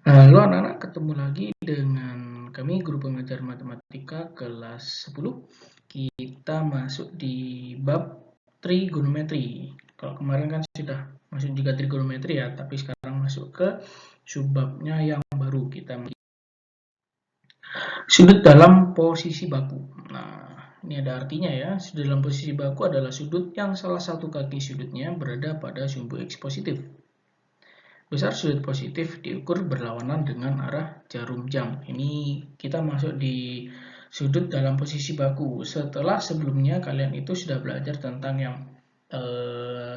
Halo anak-anak, ketemu lagi dengan kami guru pengajar matematika kelas 10. Kita masuk di bab trigonometri. Kalau kemarin kan sudah masuk juga trigonometri ya, tapi sekarang masuk ke subbabnya yang baru. Kita sudut dalam posisi baku. Nah, ini ada artinya ya. Sudut dalam posisi baku adalah sudut yang salah satu kaki sudutnya berada pada sumbu X positif. Besar sudut positif diukur berlawanan dengan arah jarum jam. Ini kita masuk di sudut dalam posisi baku. Setelah sebelumnya kalian itu sudah belajar tentang yang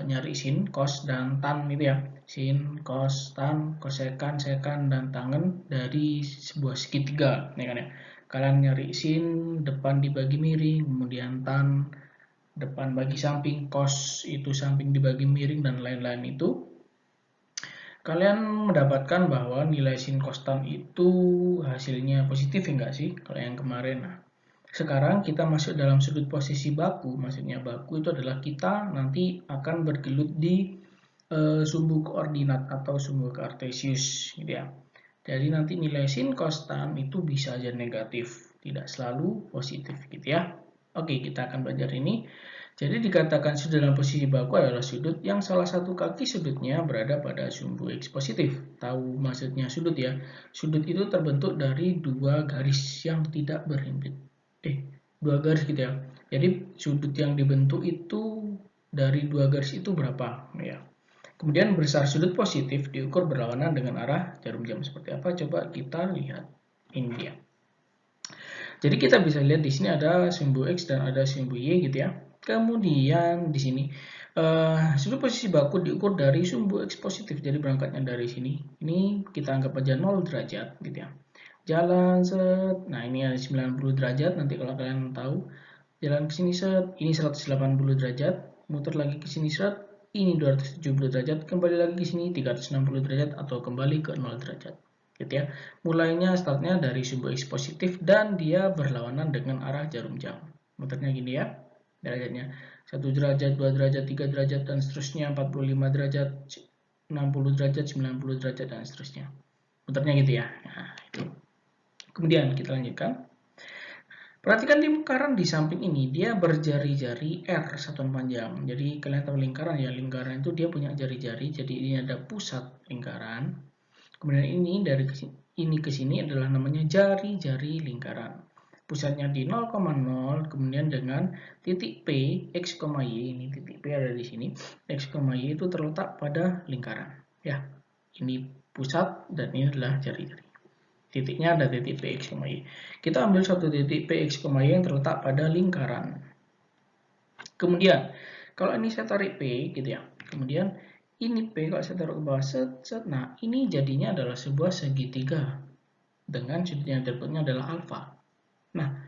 nyari sin, cos, dan tan itu ya. Sin, cos, tan, kosekan, sekan, dan tangen dari sebuah segitiga. Ini kan ya. Kalian nyari sin, depan dibagi miring, kemudian tan, depan bagi samping, cos itu samping dibagi miring, dan lain-lain itu. Kalian mendapatkan bahwa nilai sin kostan itu hasilnya positif enggak sih kalau yang kemarin. Nah, sekarang kita masuk dalam sudut posisi baku. Maksudnya baku itu adalah kita nanti akan bergelut di sumbu koordinat atau sumbu kartesius gitu ya. Jadi nanti nilai sin kostan itu bisa aja negatif, tidak selalu positif gitu ya. Oke, kita akan belajar ini. Jadi dikatakan sudut dalam posisi baku adalah sudut yang salah satu kaki sudutnya berada pada sumbu X positif. Tahu maksudnya sudut ya? Sudut itu terbentuk dari dua garis yang tidak berhimpit. Dua garis gitu ya. Jadi sudut yang dibentuk itu dari dua garis itu berapa? Ya. Kemudian besar sudut positif diukur berlawanan dengan arah jarum jam. Seperti apa? Coba kita lihat. Ini dia. Jadi kita bisa lihat di sini ada sumbu X dan ada sumbu Y gitu ya. Kemudian di sini sudut posisi baku diukur dari sumbu X positif. Jadi berangkatnya dari sini. Ini kita anggap aja 0 derajat gitu ya. Jalan set. Nah, ini ada 90 derajat. Nanti kalau kalian tahu jalan ke sini set, ini 180 derajat, muter lagi ke sini set, ini 270 derajat, kembali lagi ke sini 360 derajat atau kembali ke 0 derajat. Gitu ya. Mulainya startnya dari sumbu X positif dan dia berlawanan dengan arah jarum jam. Muternya gini ya. Derajatnya 1 derajat, 2 derajat, 3 derajat dan seterusnya, 45 derajat, 60 derajat, 90 derajat dan seterusnya. Muternya gitu ya. Nah, itu. Kemudian kita lanjutkan. Perhatikan lingkaran di samping ini, dia berjari-jari R satuan panjang. Jadi kalian tahu lingkaran ya, lingkaran itu dia punya jari-jari. Jadi ini ada pusat lingkaran. Kemudian ini dari ini ke sini adalah namanya jari-jari lingkaran. Pusatnya di 0,0, kemudian dengan titik P, X, Y, ini titik P ada di sini, X, Y itu terletak pada lingkaran. Ya, ini pusat dan ini adalah jari-jari. Titiknya ada titik P, X, Y. Kita ambil suatu titik P, X, Y yang terletak pada lingkaran. Kemudian, kalau ini saya tarik P, gitu ya. Kemudian, ini P kalau saya taruh ke bawah, set. Nah, ini jadinya adalah sebuah segitiga. Dengan sudut yang terbentuknya adalah alfa. Nah,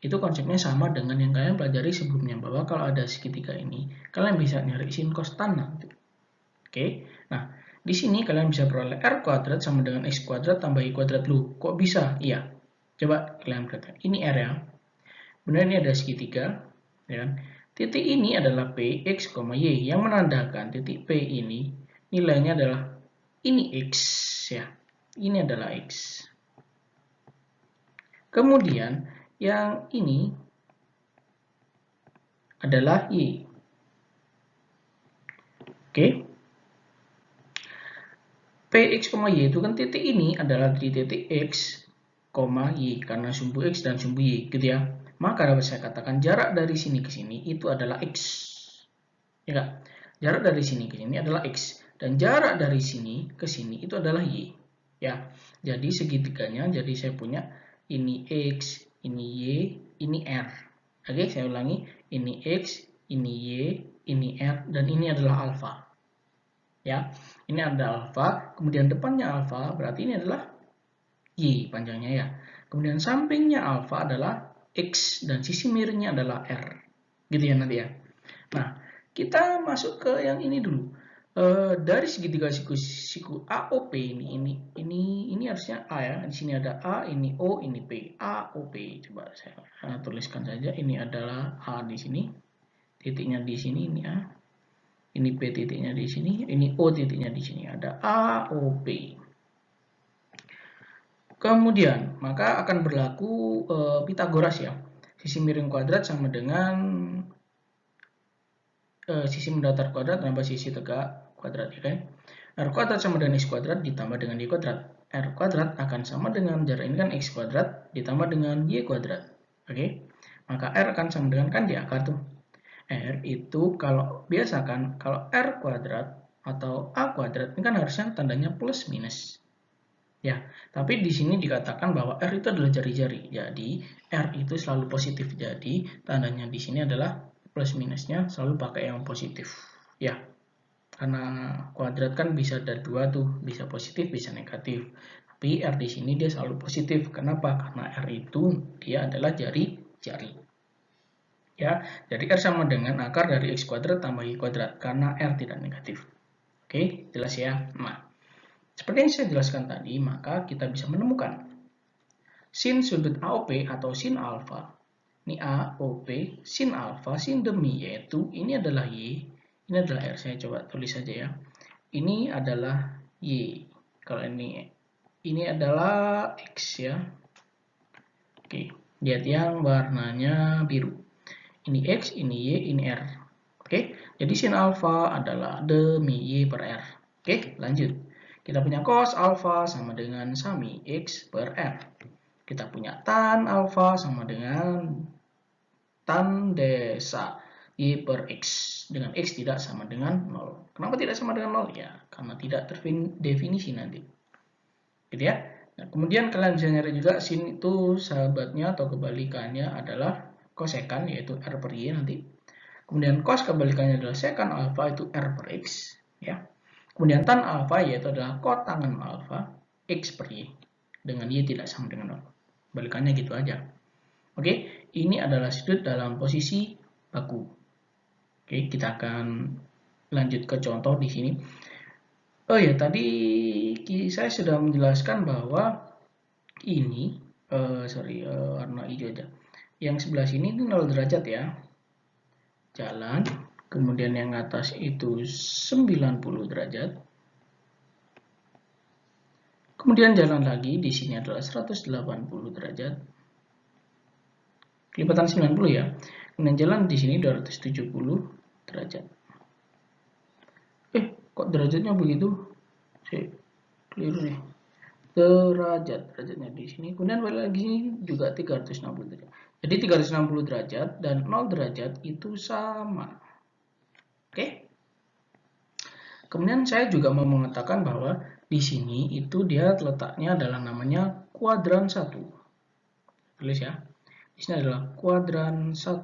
itu konsepnya sama dengan yang kalian pelajari sebelumnya. Bahwa kalau ada segitiga ini, kalian bisa nyari sin cos tan nanti. Oke, nah di sini kalian bisa peroleh R kuadrat sama dengan X kuadrat tambah Y kuadrat lu. Kok bisa? Iya. Coba kalian perhatikan. Ini R ya. Benar ini ada segitiga. Ya kan? Titik ini adalah P, X, Y. Yang menandakan titik P ini nilainya adalah ini X. Ya. Ini adalah X. Kemudian yang ini adalah Y. Oke. Px, Y itu kan titik ini adalah di titik X, Y karena sumbu X dan sumbu Y gitu ya. Maka dapat saya katakan jarak dari sini ke sini itu adalah X. Ya kan? Jarak dari sini ke sini adalah X dan jarak dari sini ke sini itu adalah Y. Ya. Jadi segitiganya jadi saya punya ini X, ini Y, ini R. Oke, saya ulangi. Ini X, ini Y, ini R dan ini adalah alfa. Ya, ini ada alfa, kemudian depannya alfa, berarti ini adalah Y panjangnya ya. Kemudian sampingnya alfa adalah X dan sisi miringnya adalah R. Gitu ya nanti ya. Nah, kita masuk ke yang ini dulu. Dari segitiga siku AOP ini harusnya A ya. Di sini ada A, ini O, ini P. AOP. Coba saya tuliskan saja. Ini adalah A di sini. Titiknya di sini ini A. Ini P titiknya di sini, ini O titiknya di sini. Ada A, O, P. Kemudian, maka akan berlaku Pitagoras ya. Sisi miring kuadrat sama dengan sisi mendatar kuadrat tambah sisi tegak kuadrat, ya kan? R kuadrat sama dengan X kuadrat ditambah dengan Y kuadrat. R kuadrat akan sama dengan jarak ini kan X kuadrat ditambah dengan Y kuadrat. Oke? Maka R akan sama dengan, kan di akar tuh. R itu kalau biasa kan, kalau R kuadrat atau A kuadrat ini kan harusnya tandanya plus minus. Ya, tapi di sini dikatakan bahwa R itu adalah jari-jari. Jadi, R itu selalu positif. Jadi, tandanya di sini adalah plus minusnya selalu pakai yang positif. Ya, karena kuadrat kan bisa ada dua tuh, bisa positif, bisa negatif. Tapi R di sini dia selalu positif. Kenapa? Karena R itu dia adalah jari-jari. Ya, jadi R sama dengan akar dari X kuadrat tambah Y kuadrat karena R tidak negatif. Oke, jelas ya? Nah, seperti yang saya jelaskan tadi, maka kita bisa menemukan sin sudut AOP atau sin alfa. Ini AOP, sin alfa, sin demi, yaitu ini adalah Y, ini adalah R. Saya coba tulis saja ya. Ini adalah Y. Kalau ini adalah X ya. Oke, lihat yang warnanya biru. Ini X, ini Y, ini R. Oke, jadi sin alfa adalah demi Y per R. Oke, lanjut. Kita punya cos alfa sama dengan sami X per R. Kita punya tan alfa sama dengan tan desa Y per X. Dengan X tidak sama dengan 0. Kenapa tidak sama dengan 0? Ya, karena tidak terdefinisi nanti. Gitu ya. Nah, kemudian kalian bisa nyari juga sin itu sahabatnya atau kebalikannya adalah kosekan, yaitu R per Y nanti. Kemudian cos kebalikannya adalah sekan alfa, itu R per X. Ya. Kemudian tan alfa yaitu adalah kotangan alfa X per Y. Dengan Y tidak sama dengan 0. Balikannya gitu aja. Oke, ini adalah sudut dalam posisi baku. Oke, kita akan lanjut ke contoh di sini. Oh ya, tadi saya sudah menjelaskan bahwa ini, warna hijau aja. Yang sebelah sini itu 0 derajat ya. Jalan, kemudian yang atas itu 90 derajat. Kemudian jalan lagi, di sini adalah 180 derajat. Kelipatan 90 ya. Kemudian jalan di sini 270 derajat. Kok derajatnya begitu? Saya keliru nih. Derajatnya di sini. Kemudian balik lagi sini juga 360 derajat. Jadi 360 derajat dan 0 derajat itu sama. Oke? Kemudian saya juga mau mengatakan bahwa di sini itu dia letaknya adalah namanya kuadran 1. Tulis ya. Di sini adalah kuadran 1.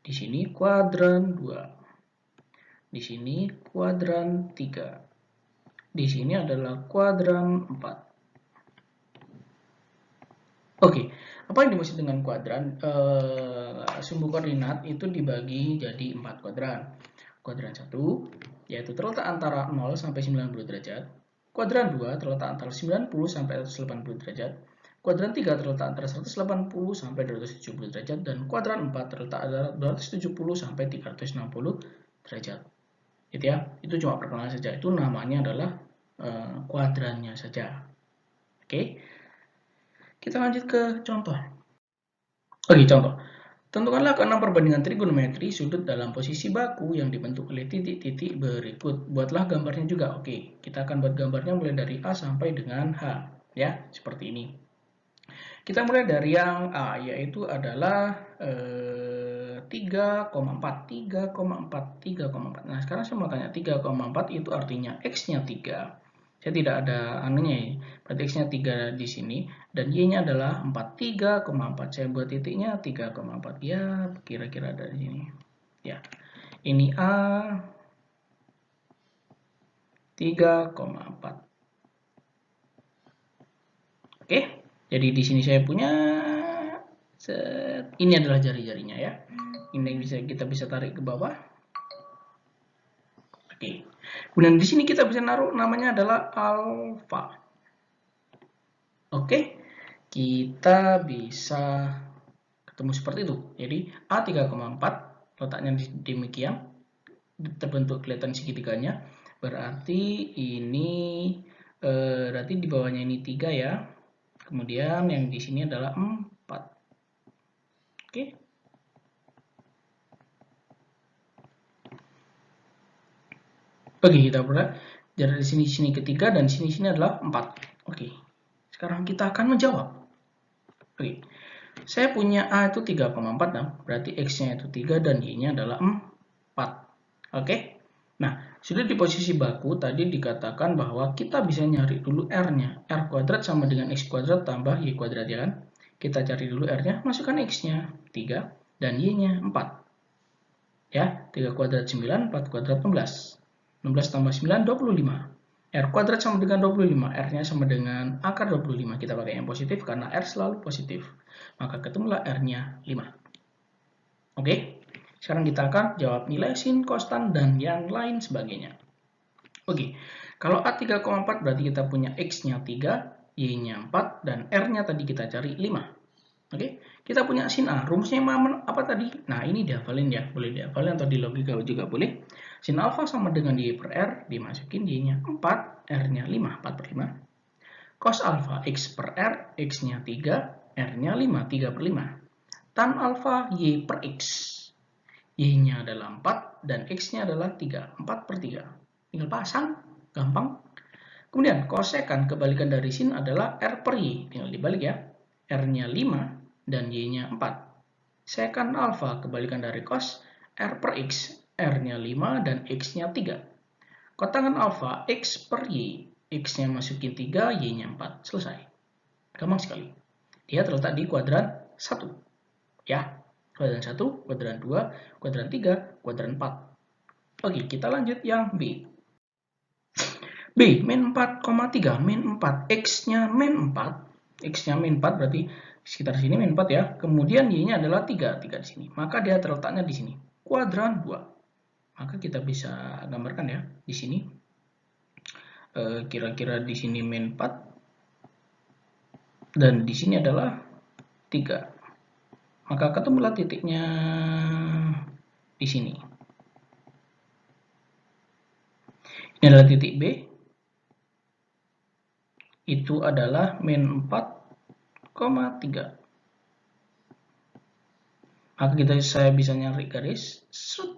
Di sini kuadran 2. Di sini kuadran 3. Di sini adalah kuadran 4. Oke, apa yang dimaksud dengan kuadran? Sumbu koordinat itu dibagi jadi 4 kuadran. Kuadran 1, yaitu terletak antara 0 sampai 90 derajat. Kuadran 2 terletak antara 90 sampai 180 derajat. Kuadran 3 terletak antara 180 sampai 270 derajat. Dan kuadran 4 terletak antara 270 sampai 360 derajat. Gitu ya, itu cuma perkenalan saja. Itu namanya adalah kuadrannya saja. Oke, kita lanjut ke contoh. Oke, contoh. Tentukanlah keenam perbandingan trigonometri sudut dalam posisi baku yang dibentuk oleh titik-titik berikut. Buatlah gambarnya juga. Oke, kita akan buat gambarnya mulai dari A sampai dengan H. Ya, seperti ini. Kita mulai dari yang A, yaitu adalah 3,4. Nah, sekarang saya mau tanya 3,4 itu artinya X-nya 3. Saya tidak ada anunya ya. Berarti X-nya 3 di sini. Dan Y-nya adalah 4. 3,4. Saya buat titiknya 3,4. Ya, kira-kira ada di sini. Ya. Ini A. 3,4. Oke. Jadi di sini saya punya ini adalah jari-jarinya ya. Ini kita bisa tarik ke bawah. Oke. Kemudian di sini kita bisa naruh namanya adalah alfa. Oke. Kita bisa ketemu seperti itu. Jadi A 3,4 letaknya demikian. Terbentuk kelihatan segitiganya. Berarti ini Berarti di bawahnya ini 3 ya. Kemudian yang di sini adalah 4. Oke. Oke, kita buat dari sini ketiga dan sini adalah 4. Oke. Sekarang kita akan menjawab. Oke. Saya punya A itu 3,4 nah, berarti X-nya itu 3 dan Y-nya adalah 4. Oke. Nah, sudah di posisi baku tadi dikatakan bahwa kita bisa nyari dulu R-nya. R kuadrat sama dengan X kuadrat tambah Y kuadrat ya kan? Kita cari dulu R-nya, masukkan X-nya 3 dan Y-nya 4. Ya, 3 kuadrat 9, 4 kuadrat 16. 16 tambah 9, 25. R kuadrat sama dengan 25, R-nya sama dengan akar 25. Kita pakai yang positif karena R selalu positif. Maka ketemulah R-nya 5. Oke, sekarang kita akan jawab nilai sin, kostan, dan yang lain sebagainya. Oke, kalau A 3,4 berarti kita punya X-nya 3, Y-nya 4, dan R-nya tadi kita cari 5. Oke, kita punya sin A. Rumusnya apa tadi? Nah, ini dihafalin ya. Boleh dihafalin atau di logika juga boleh. Sin alfa sama dengan Y per R. Dimasukin Y-nya 4, R-nya 5. 4 per 5. Cos alfa X per R. X-nya 3, R-nya 5. 3 per 5. Tan alfa Y per X. Y-nya adalah 4 dan X-nya adalah 3. 4 per 3. Tinggal pasang. Gampang. Kemudian kosekan kebalikan dari sin adalah R per Y. Tinggal dibalik ya. R-nya 5 dan Y-nya 4. Sekan alfa kebalikan dari cos, R per X, R-nya 5 dan X-nya 3. Kotangan alfa X per Y, X-nya masukin 3, Y-nya 4. Selesai. Gampang sekali. Dia terletak di kuadran 1. Ya, kuadran 1, kuadran 2, kuadran 3, kuadran 4. Oke, kita lanjut yang B. B, min 4,3, min 4, X-nya min 4. X-nya min 4 berarti sekitar sini min 4 ya. Kemudian Y-nya adalah 3 di sini. Maka dia terletaknya di sini. Kuadran 2. Maka kita bisa gambarkan ya di sini. Kira-kira di sini min 4 dan di sini adalah 3. Maka ketemulah titiknya di sini. Ini adalah titik B. Itu adalah min 4,3. Maka saya bisa nyari garis.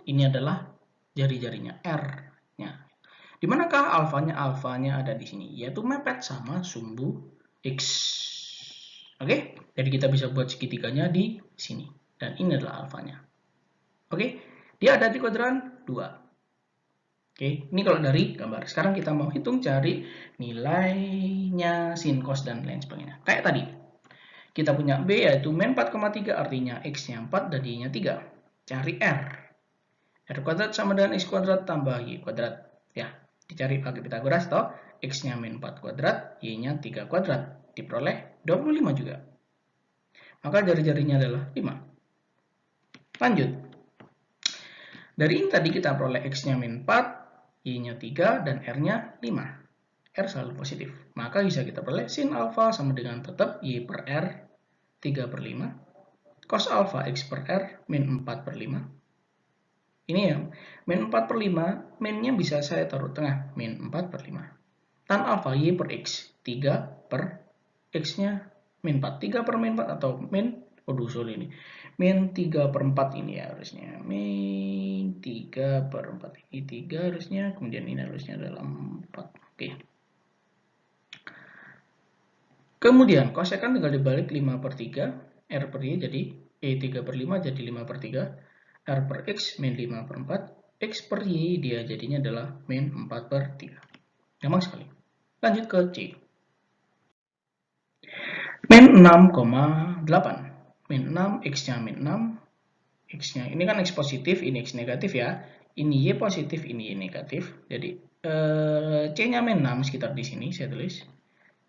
Ini adalah jari-jarinya R-nya. Dimanakah alfanya? Alfanya ada di sini, yaitu mepet sama sumbu X. Oke, jadi kita bisa buat segitiganya di sini. Dan ini adalah alfanya. Oke, dia ada di kuadran 2. Oke, ini kalau dari gambar. Sekarang kita mau hitung cari nilainya sin, cos, dan lain sebagainya. Kayak tadi. Kita punya B yaitu min 4,3 artinya X-nya 4 dan Y-nya 3. Cari R. R kuadrat sama dengan X kuadrat tambah Y kuadrat. Ya, dicari pakai Pitagoras toh. X-nya min 4 kuadrat, Y-nya 3 kuadrat. Diperoleh 25 juga. Maka jari-jarinya adalah 5. Lanjut. Dari ini tadi kita peroleh X-nya min 4, Y-nya 3, dan R-nya 5. R selalu positif. Maka bisa kita peroleh sin alfa sama dengan tetap Y per R 3 per 5. Cos alfa X per R min 4 per 5. Ini ya, min 4 per 5, minnya bisa saya taruh tengah, min 4 per 5. Tan alfa Y per X, 3 per X-nya min 4. 3 per min 4 atau min, ini. Min 3 per 4 ini ya harusnya. Min 3 per 4 ini 3 harusnya, kemudian ini harusnya adalah 4. Oke. Kemudian kosekan tinggal dibalik 5 per 3, R per Y jadi 3 per 5 jadi 5 per 3, R per X min 5 per 4, X per Y dia jadinya adalah min 4 per 3. Gampang sekali. Lanjut ke C. Min 6,8. Min 6, X-nya min 6, X-nya ini kan X positif, ini X negatif ya. Ini Y positif, ini Y negatif. Jadi C-nya min 6 sekitar di sini saya tulis.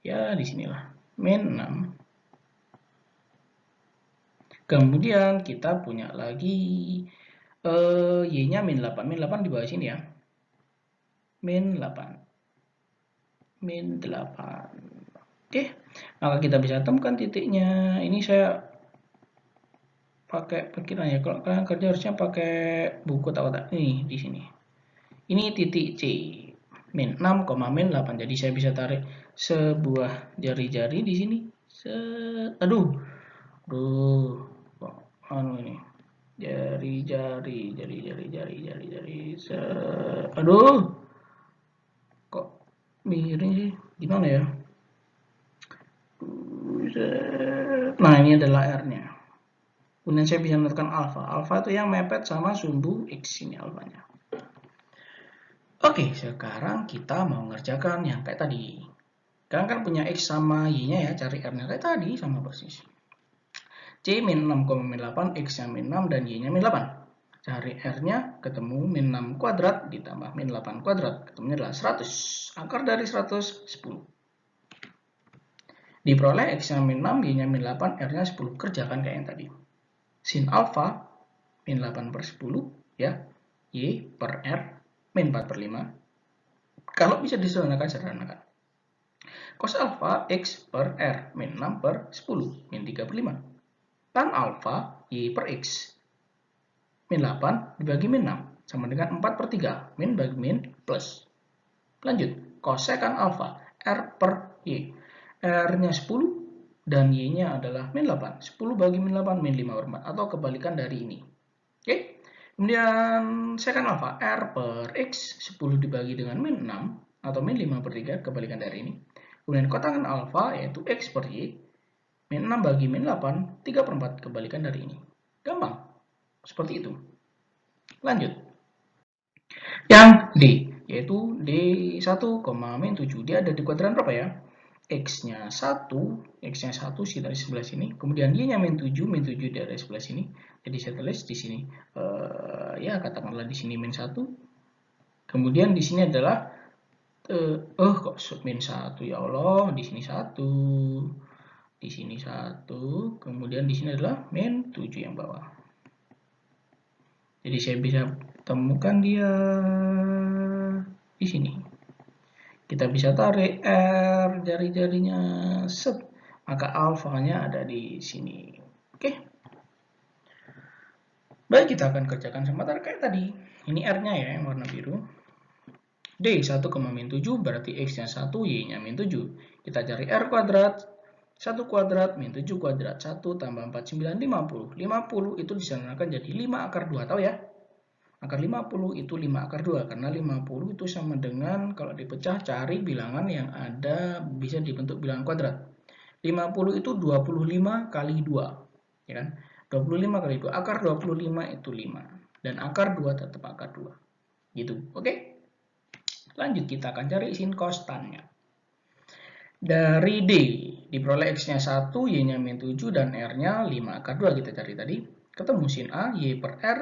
Ya, di sinilah. Min 6. Kemudian kita punya lagi Y-nya min 8. Min 8 di bawah sini ya. Min 8. Min 8. Oke. Maka kita bisa temukan titiknya. Ini saya pakai pikiran ya. Kalau kalian kerja harusnya pakai buku atau kotak. Ini di sini. Ini titik C. min 6, min 8. Jadi saya bisa tarik sebuah jari-jari di sini. Aduh, kok anu ini. Jari. Aduh, kok miring sih? Gimana ya? Nah, ini adalah R-nya. Kemudian saya bisa menentukan alfa. Alfa itu yang mepet sama sumbu X, ini alfanya. Oke, sekarang kita mau ngerjakan yang kayak tadi. Kalian kan punya X sama Y-nya ya, cari R-nya kayak tadi, sama persis. C min 6, min 8, X-nya min 6, dan Y-nya min 8. Cari R-nya, ketemu min 6 kuadrat, ditambah min 8 kuadrat. Ketemunya adalah 100. Akar dari 100, 10. Diperoleh X-nya min 6, Y-nya min 8, R-nya 10. Kerjakan kayak yang tadi. Sin alfa, min 8 per 10, ya. Y per R, min 4 per 5. Kalau bisa disederhanakan. Cos alfa, X per R, min 6 per 10, min 3 per 5. Tan alfa, Y per X, min 8 dibagi min 6, sama dengan 4 per 3, min bagi min plus. Lanjut, kosekan alfa, R per Y. R-nya 10, dan Y-nya adalah min 8. 10 bagi min 8, min 5 per 4, atau kebalikan dari ini. Oke, kemudian sekan alfa, R per X, 10 dibagi dengan min 6, atau min 5 per 3, kebalikan dari ini. Kemudian kotangan alfa, yaitu X per Y, min 6 bagi min 8, 3 per 4, kebalikan dari ini. Gampang. Seperti itu. Lanjut. Yang D, yaitu D1, min 7. Dia ada di kuadran berapa ya? X-nya 1 sih dari sebelah sini. Kemudian Y-nya min 7 dia dari sebelah sini. Jadi saya tulis di sini, ya katakanlah di sini min 1. Kemudian di sini adalah, kok min 1 ya Allah, di sini 1. Di sini 1, kemudian di sini adalah min 7 yang bawah. Jadi saya bisa temukan dia di sini. Kita bisa tarik R jari-jarinya, set, maka alfanya ada di sini. Oke. Baik, kita akan kerjakan sama kayak tadi. Ini R-nya ya, yang warna biru. D 1, min 7 berarti X-nya 1, Y-nya min 7. Kita cari R kuadrat. 1 kuadrat min 7 kuadrat, 1 tambah 4, 9, 50. 50 itu disederhanakan jadi 5 akar 2, tahu ya? Akar 50 itu 5 akar 2, karena 50 itu sama dengan, kalau dipecah, cari bilangan yang ada bisa dibentuk bilangan kuadrat. 50 itu 25 kali 2, ya kan? 25 kali 2, akar 25 itu 5. Dan akar 2 tetap akar 2. Gitu, oke? Lanjut, kita akan cari sin konstannya. Dari D, diperoleh X-nya 1, Y-nya min 7, dan R-nya 5 akar 2 kita cari tadi. Ketemu sin A, Y per R.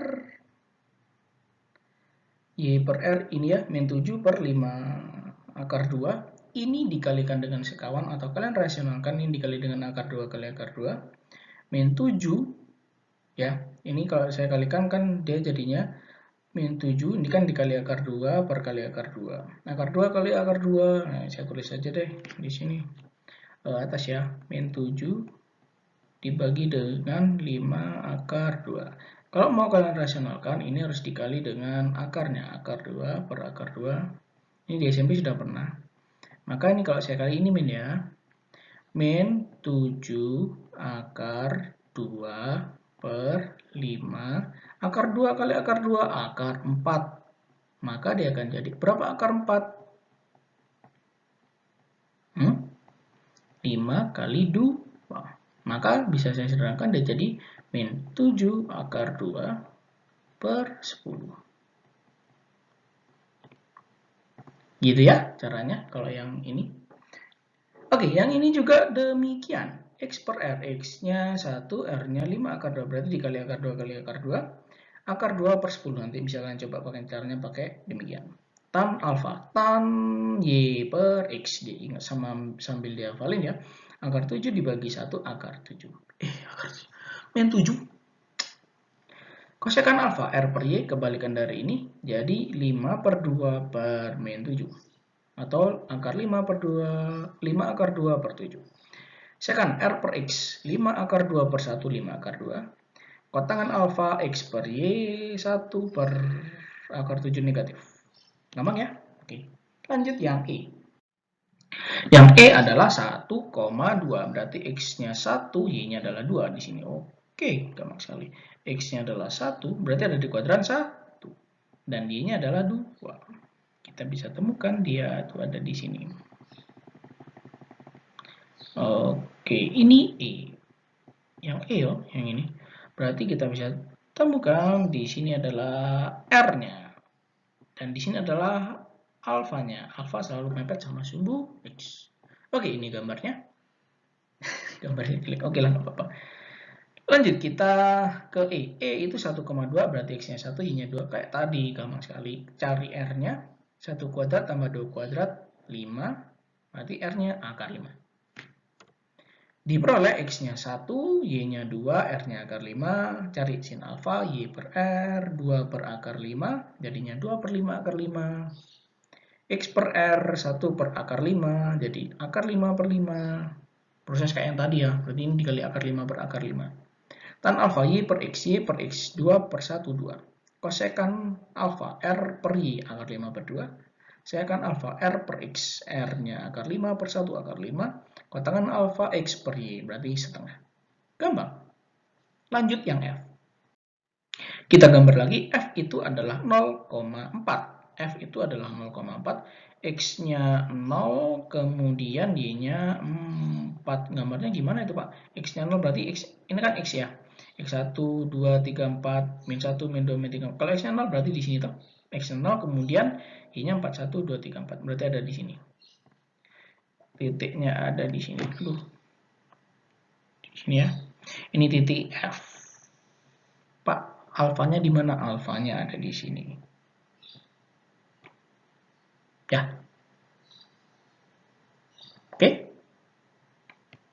Y per R ini ya, min 7 per 5 akar 2. Ini dikalikan dengan sekawan, atau kalian rasionalkan ini dikali dengan akar 2 kali akar 2. Min 7, ya, ini kalau saya kalikan kan dia jadinya min 7, ini kan dikali akar 2 per kali akar 2. Akar 2 kali akar 2, nah saya tulis saja deh di sini atas ya, min 7 dibagi dengan 5 akar 2. Kalau mau kalian rasionalkan, ini harus dikali dengan akarnya, akar 2 per akar 2. Ini di SMP sudah pernah. Maka ini kalau saya kali ini min ya, min 7 akar 2 per 5. Akar 2 kali akar 2, akar 4. Maka dia akan jadi berapa akar 4? 5 kali 2. Maka bisa saya sederhanakan dia jadi min 7 akar 2 per 10. Gitu ya caranya kalau yang ini. Oke, yang ini juga demikian. X per R, X-nya 1, R-nya 5 akar 2. Berarti dikali akar 2 kali akar 2. Akar 2 per 10. Nanti bisa kalian coba pakai caranya pakai demikian. Tan alfa, tan Y per X. Diingat sambil dihafalin ya. Akar 7 dibagi 1, akar 7. Akar 7. Min 7. Kosekan alfa, R per Y, kebalikan dari ini. Jadi 5 per 2 per min 7. Atau akar 5 per 2, 5 akar 2 per 7. Sekan R per X, 5 akar 2 per 1, 5 akar 2. Kotangan alfa, X per Y, 1 per akar 7 negatif. Gampang ya? Oke. Lanjut yang E. Yang E adalah 1,2. Berarti X-nya 1, Y-nya adalah 2 di sini. Oke, gampang sekali. X-nya adalah 1, berarti ada di kuadran 1. Dan Y-nya adalah 2. Kita bisa temukan dia itu ada di sini. Oke, ini E. Yang E yang ini. Berarti kita bisa temukan di sini adalah R-nya. Dan di sini adalah alfanya. Alfa selalu mepet sama sumbu X. Oke, ini gambarnya. Gambarnya klik. Oke lah, nggak apa-apa. Lanjut kita ke E. E itu 1,2 berarti X-nya 1, Y-nya 2. Kayak tadi, gampang sekali. Cari R-nya. 1 kuadrat tambah 2 kuadrat, 5. Berarti R-nya akar 5. Diperoleh X-nya 1, Y-nya 2, R-nya akar 5. Cari sin alfa, Y per R, 2 per akar 5. Jadinya 2 per 5 akar 5. X per R, 1 per akar 5. Jadi akar 5 per 5. Proses kayak yang tadi ya. Berarti ini dikali akar 5 per akar 5. Tan alfa Y per X per X 2 per 1, 2. Kosekan alfa R per Y akar 5 per 2. Sekan alfa R per X. R-nya akar 5 per 1 akar 5. Kotangan alfa X per Y. Berarti setengah. Gampang. Lanjut yang F. Kita gambar lagi. F itu adalah 0,4. F itu adalah 0,4. X-nya 0, kemudian Y-nya 4. Gambarnya gimana itu Pak? X-nya 0 berarti X, ini kan X ya. X1, 2, 3, 4, min 1, min 2, min 3. Kalau X-nya 0 berarti di sini toh. X-nya 0, kemudian Y-nya 4, 1, 2, 3, 4. Berarti ada di sini. Titiknya ada di sini. Aduh. Di sini ya. Ini titik F. Pak, alfanya di mana? Alfanya ada di sini. Ya. Oke.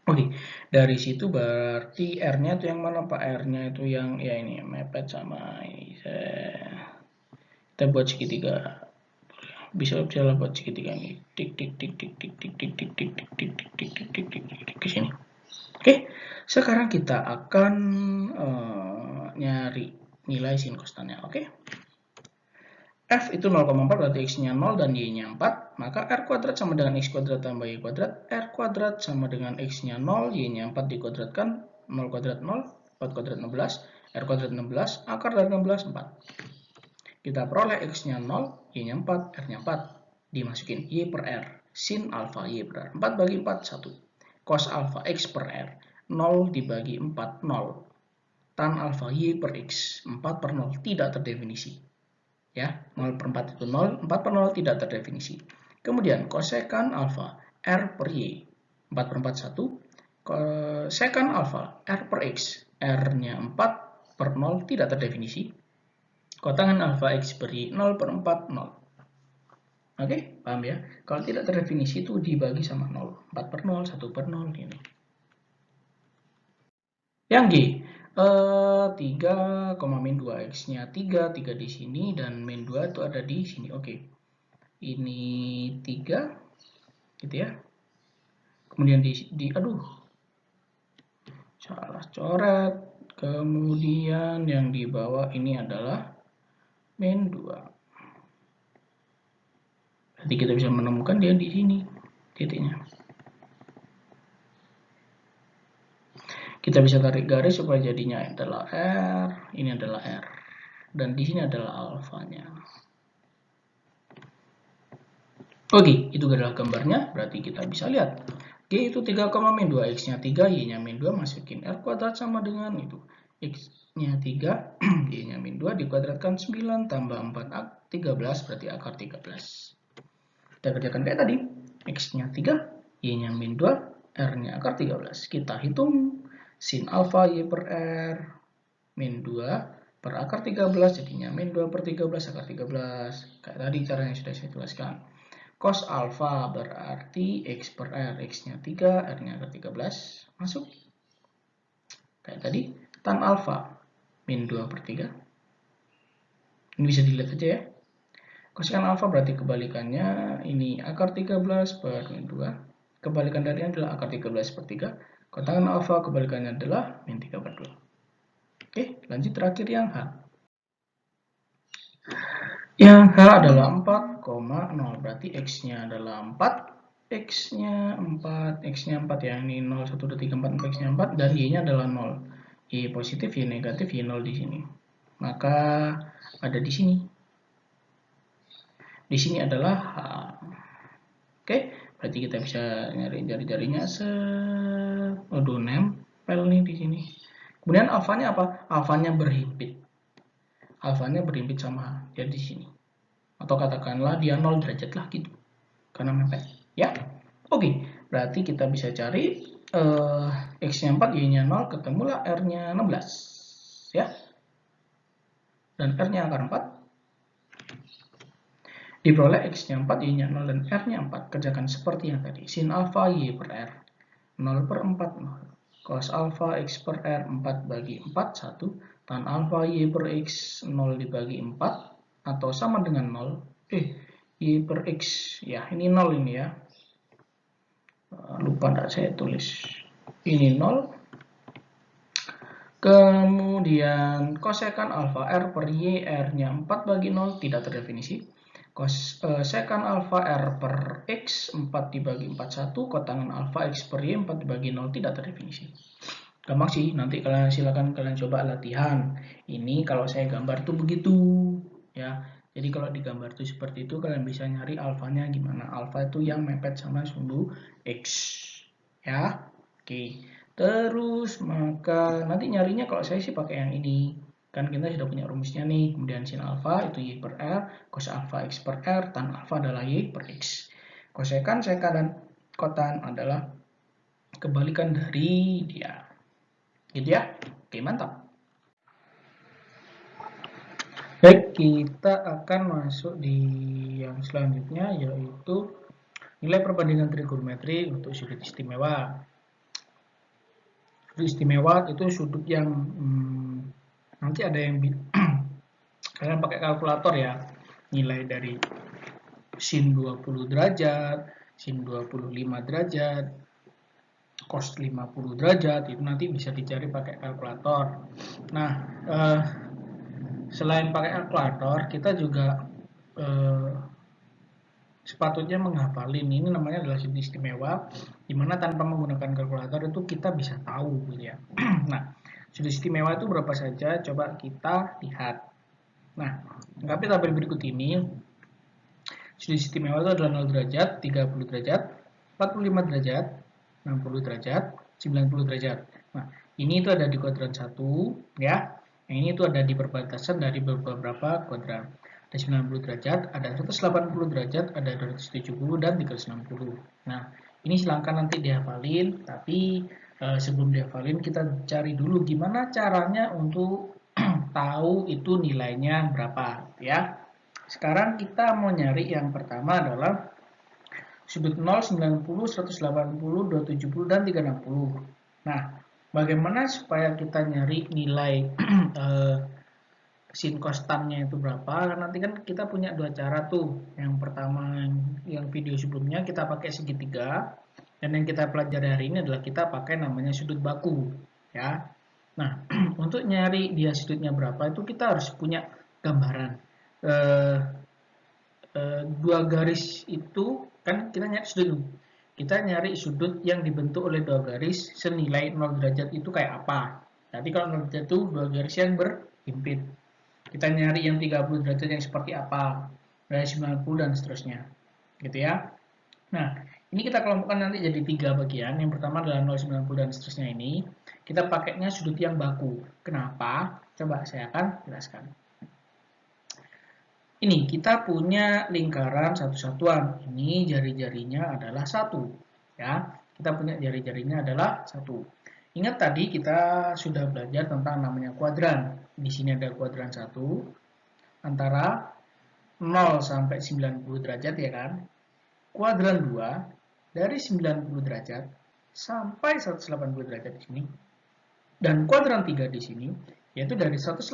Oke. Dari situ berarti R-nya itu yang mana Pak? R-nya itu yang ya ini mepet sama ini. Kita buat segitiga. Bisa buat segitiga ini. Tik tik tik tik tik tik tik tik tik tik tik tik tik tik tik tik tik ke sini. Oke. Sekarang kita akan nyari nilai sin kostannya. Oke. F itu 0,4 berarti X-nya 0 dan Y-nya 4. Maka R kuadrat sama dengan X kuadrat tambah Y kuadrat. R kuadrat sama dengan X-nya 0, Y-nya 4 dikuadratkan. 0 kuadrat 0, 4 kuadrat 16. R kuadrat 16, akar dari 16, 4. Kita peroleh X-nya 0, Y-nya 4, R-nya 4. Dimasukin Y per R. Sin alfa Y per R. 4 bagi 4, 1. Cos alfa X per R. 0 dibagi 4, 0. Tan alfa Y per X. 4 per 0 tidak terdefinisi. Ya, 0 per 4 itu 0, 4 per 0 tidak terdefinisi. Kemudian kosekan alfa R per Y, 4 per 4, 1. Kosekan alfa R per X, R-nya 4 per 0 tidak terdefinisi. Kotangan alfa X per Y, 0 per 4, 0. Oke, paham ya? Kalau tidak terdefinisi itu dibagi sama 0. 4 per 0, 1 per 0, ini. Yang G, 3, min 2 X-nya 3 di sini dan min 2 itu ada di sini. Oke. Ini 3 gitu ya. Kemudian aduh. Salah coret. Kemudian yang di bawah ini adalah min 2. Nanti kita bisa menemukan dia di sini titiknya. Kita bisa tarik garis supaya jadinya adalah R, ini adalah R. Dan di sini adalah alfanya. Oke, itu adalah gambarnya, berarti kita bisa lihat. G itu 3, min 2, X-nya 3, Y-nya min 2, masukin R kuadrat sama dengan itu. X-nya 3, Y-nya min 2, dikuadratkan 9 tambah 4, 13, berarti akar 13. Kita kerjakan kayak tadi. X-nya 3, Y-nya min 2, R-nya akar 13. Kita hitung sin alfa Y per R min 2 per akar 13, jadinya min 2 per 13 akar 13. Kayak tadi caranya sudah saya jelaskan. Cos alfa berarti X per R, X-nya 3, R-nya akar 13. Masuk. Kayak tadi. Tan alfa min 2 per 3. Ini bisa dilihat aja ya. Kosekan alfa berarti kebalikannya ini akar 13 per min 2. Kebalikan dari adalah akar 13 per 3. Kotangan alfa kebalikannya adalah min 3 per 2. Oke, lanjut terakhir yang H. Yang H adalah 4,0. Berarti X-nya adalah 4. X-nya 4. X-nya 4 ya. Ini 0, 1, 2, 3, 4. X-nya 4. Dan Y-nya adalah 0. Y positif, Y negatif, Y 0 di sini. Maka ada di sini. Di sini adalah H. Oke. Berarti kita bisa nyari jari-jarinya. Aduh, nempel nih di sini. Kemudian alfanya apa? Alfanya berhimpit. Alfanya berhimpit sama dia di sini. Atau katakanlah dia 0 derajat lah gitu. Karena mepet. Ya. Oke. Berarti kita bisa cari X-nya 4, Y-nya 0, ketemulah R-nya 16. Ya. Dan R-nya akar 4. Diperoleh X-nya 4, Y-nya 0, dan R-nya 4. Kerjakan seperti yang tadi. Sin alfa Y per R. 0 per 4, 0. Cos alfa X per R 4 bagi 4, 1. Tan alfa Y per X 0 dibagi 4. Atau sama dengan 0. Y per X. Ya, ini 0 ini ya. Lupa enggak saya tulis. Ini 0. Kemudian kosekan alfa R per Y, R-nya 4 bagi 0, tidak terdefinisi. Kosekan alfa R per X 4 dibagi 4, 1. Kotangan alfa X per Y 4 dibagi 0, tidak terdefinisi. Gampang sih, nanti silakan kalian coba latihan. Ini kalau saya gambar tuh begitu. Ya, jadi kalau digambar tuh seperti itu, kalian bisa nyari alfanya gimana. Alfa itu yang mepet sama sumbu X. Ya, oke. Terus maka nanti nyarinya kalau saya sih pakai yang ini. Kan kita sudah punya rumusnya nih. Kemudian sin alfa itu Y per R, cos alfa X per R, tan alfa adalah Y per X. Kosekan, sekan, dan kotan adalah kebalikan dari dia. Gitu ya. Oke, mantap. Baik, kita akan masuk di yang selanjutnya, yaitu nilai perbandingan trigonometri untuk sudut istimewa. Sudut istimewa itu sudut yang nanti ada yang kalian pakai kalkulator ya, nilai dari sin 20 derajat, sin 25 derajat, cos 50 derajat, itu nanti bisa dicari pakai kalkulator. Nah, selain pakai kalkulator, kita juga sepatutnya menghafalin. Ini namanya adalah sudut istimewa, dimana tanpa menggunakan kalkulator itu kita bisa tahu gitu ya. Nah, sudut istimewa itu berapa saja? Coba kita lihat. Nah, lengkapi tabel berikut ini. Sudut istimewa itu adalah 0 derajat, 30 derajat, 45 derajat, 60 derajat, 90 derajat. Nah, ini itu ada di kuadran 1 ya. Yang ini itu ada di perbatasan dari beberapa kuadran. Ada 90 derajat, ada 180 derajat, ada 270 dan 360. Nah, ini silahkan nanti dihafalin, tapi sebelum dihafalin kita cari dulu gimana caranya untuk tahu itu nilainya berapa ya. Sekarang kita mau nyari yang pertama adalah sudut 0, 90, 180, 270, dan 360. Nah, bagaimana supaya kita nyari nilai sin kostannya itu berapa? Nanti kan kita punya dua cara tuh. Yang pertama, yang video sebelumnya kita pakai segitiga. Dan yang kita pelajari hari ini adalah kita pakai namanya sudut baku. Ya. Nah, untuk nyari dia sudutnya berapa itu kita harus punya gambaran. Dua garis itu kan kita nyari sudut. Kita nyari sudut yang dibentuk oleh dua garis senilai 0 derajat itu kayak apa. Nanti kalau 0 derajat itu dua garis yang berhimpit. Kita nyari yang 30 derajat yang seperti apa. Dari 90 dan seterusnya. Gitu ya. Nah, ini kita kelompokkan nanti jadi 3 bagian. Yang pertama adalah 0, 90 dan seterusnya ini. Kita pakainya sudut yang baku. Kenapa? Coba saya akan jelaskan. Ini kita punya lingkaran satu satuan. Ini jari-jarinya adalah 1. Ya, kita punya jari-jarinya adalah 1. Ingat tadi kita sudah belajar tentang namanya kuadran. Di sini ada kuadran 1 antara 0 sampai 90 derajat ya kan. Kuadran 2 dari 90 derajat sampai 180 derajat di sini. Dan kuadran 3 di sini yaitu dari 180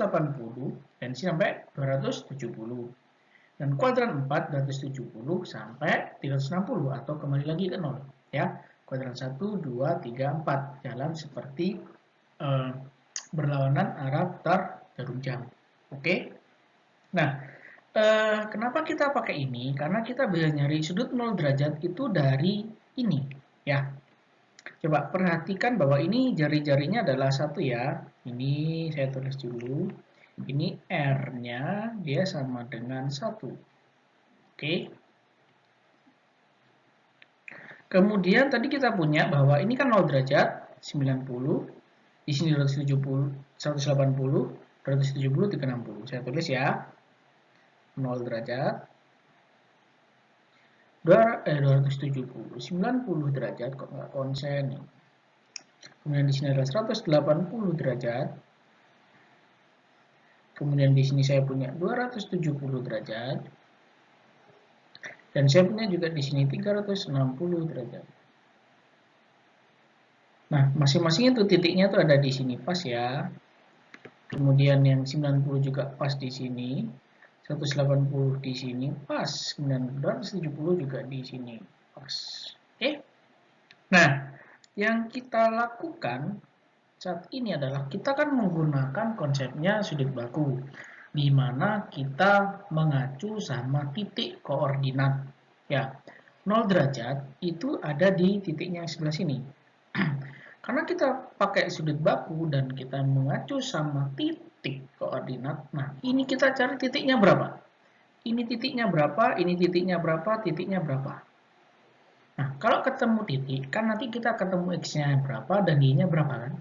dan sampai 270. Dan kuadran 4 270 sampai 360 atau kembali lagi ke 0 ya. Kuadran 1 2 3 4 jalan seperti berlawanan arah putar jarum jam. Oke. Nah, Kenapa kita pakai ini? Karena kita bisa nyari sudut 0 derajat itu dari ini, ya. Coba perhatikan bahwa ini jari-jarinya adalah 1 ya. Ini saya tulis dulu. Ini R-nya dia sama dengan 1. Oke. Kemudian tadi kita punya bahwa ini kan 0 derajat, 90. Di sini 170, 180, 270, 360. Saya tulis ya. 0 derajat. 270, 90 derajat, kok nggak konsen. Kemudian di sini adalah 180 derajat. Kemudian di sini saya punya 270 derajat. Dan saya punya juga di sini 360 derajat. Nah, masing-masing itu titiknya tuh ada di sini pas ya. Kemudian yang 90 juga pas di sini. 180 di sini pas, kemudian 270 juga di sini pas. Oke. Nah, yang kita lakukan saat ini adalah kita kan menggunakan konsepnya sudut baku, di mana kita mengacu sama titik koordinat. Ya, 0 derajat itu ada di titiknya yang sebelah sini. Karena kita pakai sudut baku dan kita mengacu sama titik koordinat, nah ini kita cari titiknya berapa? Ini titiknya berapa, ini titiknya berapa, titiknya berapa. Nah, kalau ketemu titik, kan nanti kita ketemu X-nya berapa dan Y-nya berapa kan?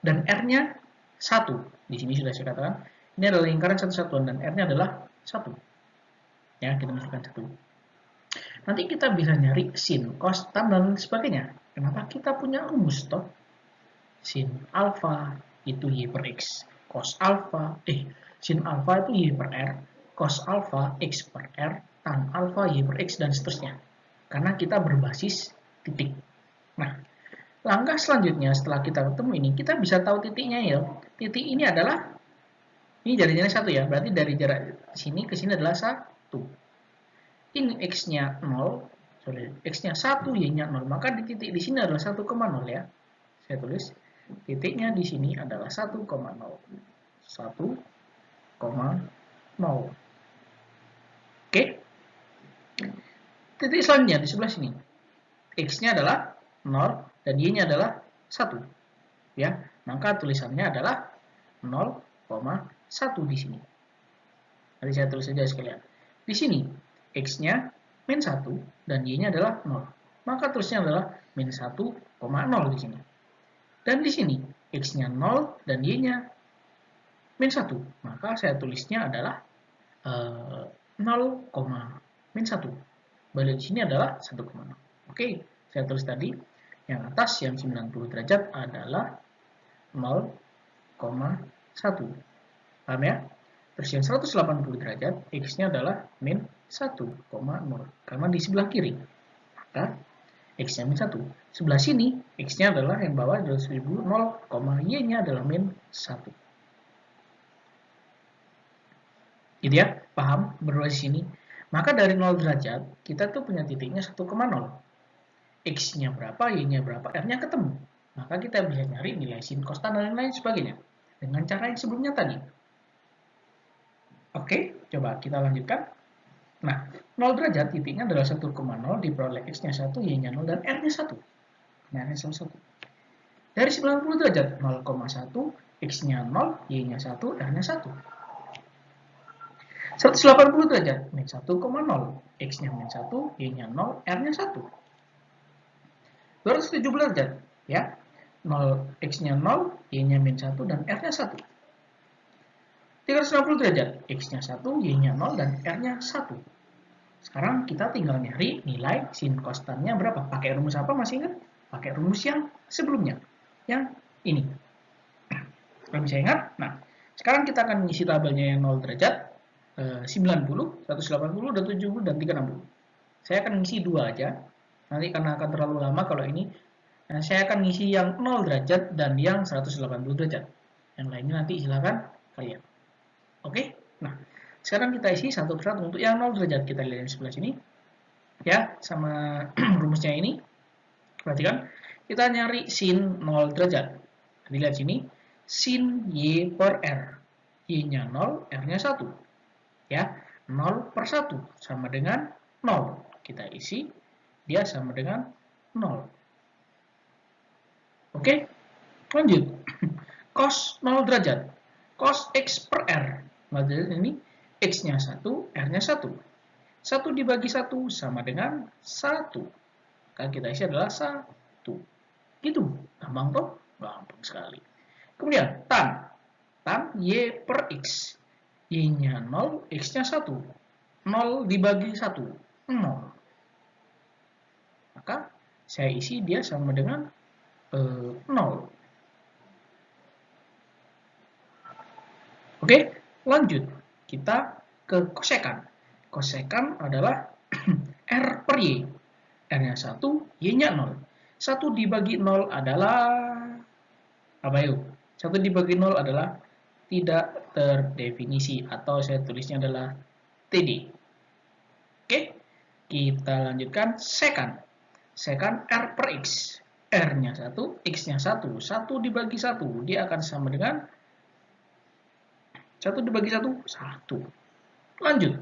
Dan R-nya 1. Di sini sudah saya katakan, ini adalah lingkaran satu-satuan dan R-nya adalah 1. Ya, kita masukkan 1. Nanti kita bisa nyari sin, cos, tan, dan sebagainya. Kenapa? Kita punya rumus toh. Sin alfa itu Y per X. Cos alfa, sin alfa itu Y per R. Cos alfa X per R. Tan alfa Y per X dan seterusnya. Karena kita berbasis titik. Nah, langkah selanjutnya setelah kita ketemu ini, kita bisa tahu titiknya ya. Titik ini adalah, ini jari-jari 1 ya, berarti dari jarak sini ke sini adalah 1. Ini X-nya 0, X-nya 1, Y-nya 0, maka di titik di sini adalah 1,0 ya. Saya tulis, titiknya di sini adalah 1,0. 1,0. Oke. Titik selanjutnya di sebelah sini. X-nya adalah 0 dan Y-nya adalah 1. Ya, maka tulisannya adalah 0,1 di sini. Nanti saya tulis saja sekalian. Di sini X-nya min 1 dan Y-nya adalah 0. Maka tulisnya adalah min 1,0 di sini. Dan di sini X-nya 0 dan Y-nya min 1. Maka saya tulisnya adalah 0, min 1. Balik di sini adalah 1,0. Oke, saya tulis tadi yang atas yang 90 derajat adalah 0,1. Paham ya? Terus yang 180 derajat X-nya adalah min 1,0 karena di sebelah kiri. Maka X-nya min 1. Sebelah sini X-nya adalah yang bawah 270, 0, Y-nya adalah min 1. Gitu ya? Paham? Berbasis sini. Maka dari 0 derajat, kita tuh punya titiknya 1,0. X-nya berapa, Y-nya berapa, R-nya ketemu. Maka kita bisa nyari nilai sin, cos, tan, dan lain sebagainya. Dengan cara yang sebelumnya tadi. Oke, coba kita lanjutkan. Nah, 0 derajat titiknya adalah 1,0 diperoleh X-nya 1, Y-nya 0, dan R-nya 1. Nah, R-nya 1. Dari 90 derajat, 0,1, X-nya 0, Y-nya 1, R-nya 1. 180 derajat, min 1,0. X-nya min 1, Y-nya 0, R-nya 1. 270 derajat, ya. 0, X-nya 0, Y-nya min 1, dan R-nya 1. 360 derajat, X-nya 1, Y-nya 0, dan R-nya 1. Sekarang kita tinggal nyari nilai sin cos tan-nya berapa. Pakai rumus apa, masih ingat? Pakai rumus yang sebelumnya, yang ini. Kalau bisa ingat, nah, sekarang kita akan mengisi tabelnya yang 0 derajat. 90, 180, 270, dan 360. Saya akan ngisi 2 aja. Nanti karena akan terlalu lama kalau ini. Nah, saya akan ngisi yang 0 derajat dan yang 180 derajat. Yang lainnya nanti silakan kalian. Oke? Nah, sekarang kita isi satu persatu. Untuk yang 0 derajat kita lihat di sebelah sini. Ya, sama rumusnya ini. Perhatikan. Kita nyari sin 0 derajat. Dilihat sini. Sin Y per R. Y-nya 0, R-nya 1. Ya, 0/1 sama dengan 0. Kita isi, dia sama dengan 0. Oke, lanjut. Cos 0 derajat. Cos X per R. Maksudnya ini X-nya 1, R-nya 1. 1 dibagi 1 sama dengan 1. Kan kita isi adalah 1. Gitu. Gampang toh? Gampang sekali. Kemudian, tan. Tan Y per X. Y-nya 0, X-nya 1. 0 dibagi 1. 0. Maka, saya isi dia sama dengan 0. Oke, lanjut. Kita ke kosekan. Kosekan adalah R per Y. R-nya 1, Y-nya 0. 1 dibagi 0 adalah, apa yuk? 1 dibagi 0 adalah tidak terdefinisi, atau saya tulisnya adalah TD. Oke, kita lanjutkan sekan. Sekan R per X. R-nya 1, X-nya 1. 1 dibagi 1, dia akan sama dengan 1 dibagi 1, 1. Lanjut,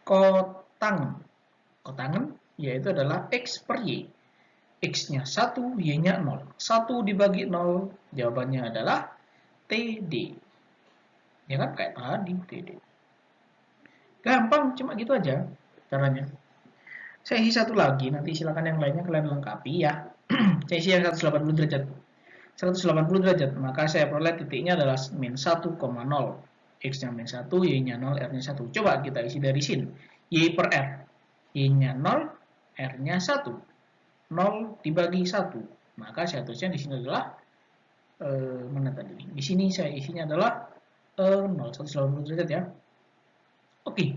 kotangen. Kotangen yaitu adalah X per Y. X-nya 1, Y-nya 0. 1 dibagi 0, jawabannya adalah TD. Ya kan, kayak tadi, TD. Gampang, cuma gitu aja caranya. Saya isi satu lagi, nanti silakan yang lainnya kalian lengkapi ya. Saya isi yang 180 derajat. 180 derajat, maka saya peroleh titiknya adalah min 1,0. X-nya min 1, Y-nya 0, R-nya 1. Coba kita isi dari sini. Y per R. Y-nya 0, R-nya 1. 0 dibagi 1. Maka saya tulisnya di sini adalah, mana tadi? Di sini saya isinya adalah 0, 180 derajat ya. Oke,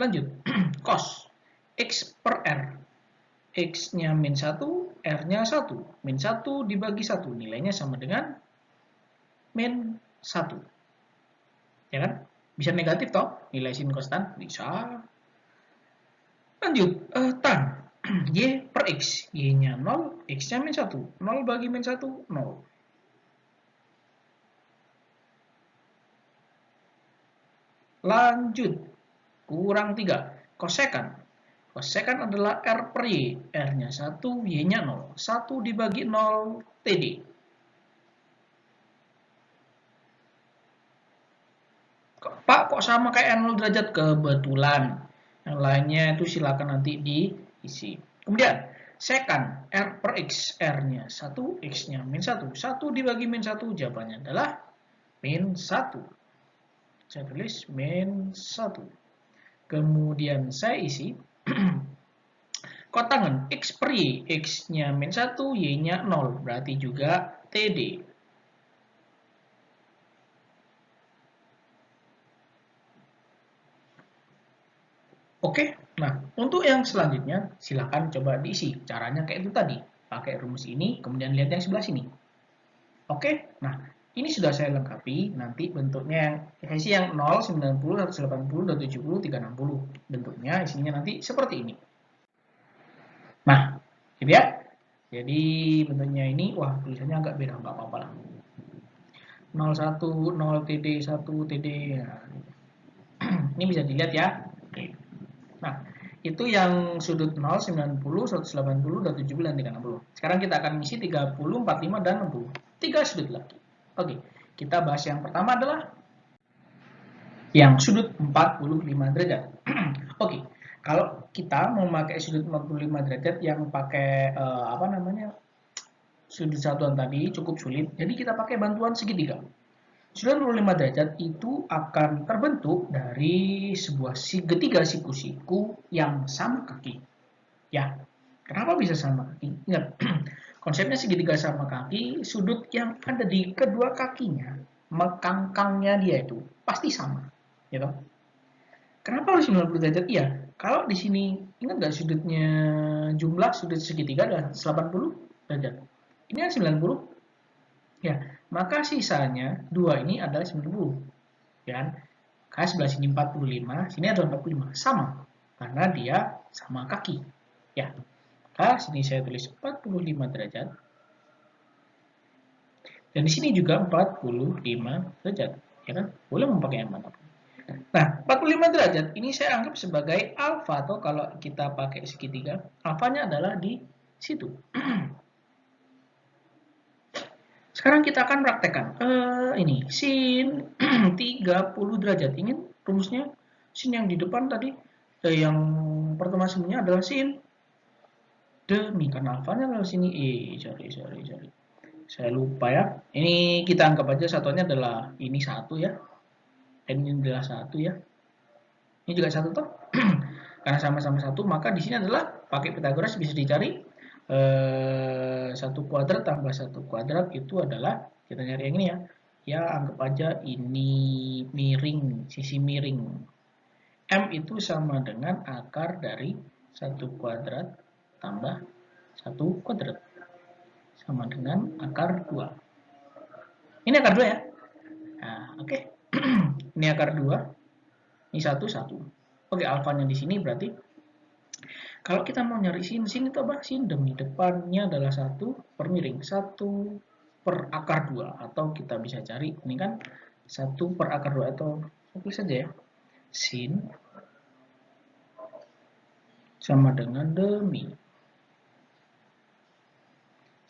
lanjut. Cos X per R. X-nya min 1, R-nya 1. Min 1 dibagi 1. Nilainya sama dengan min 1. Ya kan? Bisa negatif toh? Nilai sin konstan? Bisa. Lanjut. Tan. Y per X. Y-nya 0, X-nya min 1. 0 bagi min 1, 0. Lanjut. Kurang 3. Kosekan. Kosekan adalah R per Y. R-nya 1, Y-nya 0. 1 dibagi 0, TD. Pak, kok sama kayak 0 derajat? Kebetulan. Yang lainnya itu silakan nanti diisi. Kemudian, sekan R per X. R-nya 1, X-nya min 1. 1 dibagi min 1, jawabannya adalah min 1. Saya tulis min 1. Kemudian saya isi kotangen X per Y. X-nya min 1, Y-nya 0. Berarti juga TD. Oke, nah untuk yang selanjutnya silakan coba diisi. Caranya kayak itu tadi. Pakai rumus ini, kemudian lihat yang sebelah sini. Oke, nah ini sudah saya lengkapi. Nanti bentuknya yang isi yang 0, 90, 180, 270, 360. Bentuknya isinya nanti seperti ini. Nah, gitu ya. Jadi bentuknya ini, wah tulisannya agak beda, nggak apa-apa lah. 01, 0 TD, 1 TD. Nah, ini bisa dilihat ya. Oke. Nah, itu yang sudut 0, 90, 180, 270, dan 360. Sekarang kita akan mengisi 30, 45, dan 60. 3 sudut lagi. Oke, kita bahas yang pertama adalah yang sudut 45 derajat. Oke, kalau kita mau pakai sudut 45 derajat yang pakai sudut satuan tadi cukup sulit, jadi kita pakai bantuan segitiga. Sudut 45 derajat itu akan terbentuk dari sebuah segitiga siku-siku yang sama kaki. Ya, kenapa bisa sama kaki? Ingat, konsepnya segitiga sama kaki, sudut yang ada di kedua kakinya, mekangkangnya dia itu pasti sama, gitu. Kenapa harus 90 derajat? Iya, kalau di sini ingat nggak sudutnya jumlah sudut segitiga adalah 80 derajat. Ini kan 90. Ya, maka sisanya 2 ini adalah 90. Ya kan? Karena sebelah sini 45, sini adalah 45. Sama. Karena dia sama kaki. Ya. Maka sini saya tulis 45 derajat. Dan di sini juga 45 derajat. Ya kan? Boleh memakai yang mana pun. Nah, 45 derajat ini saya anggap sebagai alfa, atau kalau kita pakai segitiga, alfanya adalah di situ. Sekarang kita akan praktekkan. Ini sin 30 derajat. Ingin rumusnya sin yang di depan tadi, yang pertemuan sebelumnya adalah sin demi, karena alfanya adalah sini. Sorry. Saya lupa ya. Ini kita anggap aja satuannya adalah ini 1 ya. Dan ini adalah 1 ya. Ini juga 1 toh. Karena sama-sama 1, maka di sini adalah pakai Pythagoras bisa dicari 1 kuadrat tambah 1 kuadrat itu adalah, kita nyari yang ini ya. Ya anggap aja ini miring, sisi miring. M itu sama dengan akar dari 1 kuadrat tambah 1 kuadrat. Sama dengan akar 2. Ini akar 2 ya. Nah, oke. Ini akar 2. Ini 1. Oke, alfanya di sini berarti kalau kita mau nyari sin itu apa? Sin demi depannya adalah 1 per miring, 1 per akar 2, atau kita bisa cari ini kan 1 per akar 2, atau tulis saja ya. Sin sama dengan demi